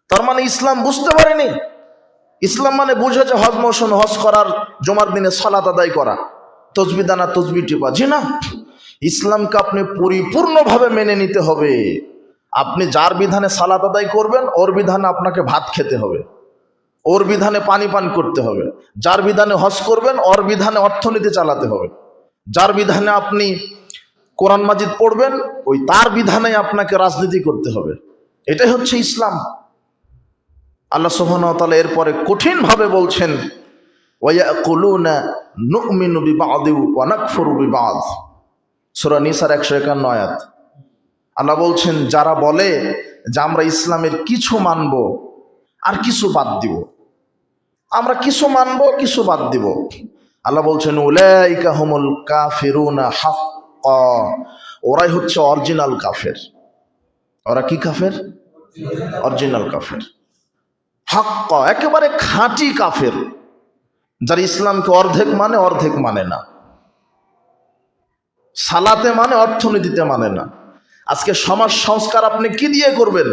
তার মানে ইসলাম বুঝতে পারেনি। ইসলাম মানে বুঝেছে হজ মৌসুমে হজ করার, জুমার দিনে সালাত আদায় করা, তসবি দানা তসবি টিপা। জি না, ইসলামকে আপনি পরিপূর্ণভাবে মেনে নিতে হবে। আপনি যার বিধানে সালাত আদায় করবেন, ওর বিধানে আপনাকে ভাত খেতে হবে, ওর বিধানে পানি পান করতে হবে। যার বিধানে হজ করবেন, ওর বিধানে অর্থনীতি চালাতে হবে। যার বিধানে আপনি কোরআন মাজিদ পড়বেন, ওই তার বিধানে আপনাকে রাজনীতি করতে হবে। এটাই হচ্ছে ইসলাম। আল্লাহ সুবহানাহু ওয়া তাআলা এরপরে কঠিন ভাবে বলছেন, ওয়ায়াকুলুনা নুমিনু বিবাদি ওয়া নাকফুরু বিবাদ। সূরা নিসার 151 আয়াত। আল্লাহ বলছেন, যারা বলে যে আমরা ইসলামের কিছু মানব আর কিছু বাদ দিব, আমরা কিছু মানব কিছু বাদ দিব, আল্লাহ বলছেন উলাইকা হুমুল কাফিরুনা হাক্কা। ওরাই হচ্ছে অরিজিনাল কাফের। ওরা কি কাফের? অরিজিনাল কাফের, হাক্কা, একেবারে খাঁটি কাফের, যারা ইসলামকে অর্ধেক মানে অর্ধেক মানে না, সালাতে মানে অর্থনীতিতে মানে না। আজকে সমাজ সংস্কার আপনি কি দিয়ে করবেন?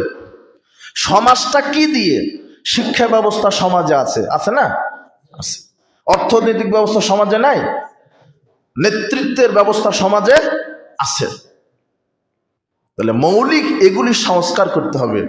সমাজটা কি দিয়ে? শিক্ষা ব্যবস্থা সমাজে আছে, আছে না? আছে। অর্থনৈতিক ব্যবস্থা সমাজে নাই, নেতৃত্বের ব্যবস্থা সমাজে আছে। তাহলে মৌলিক এগুলি সংস্কার করতে হবে।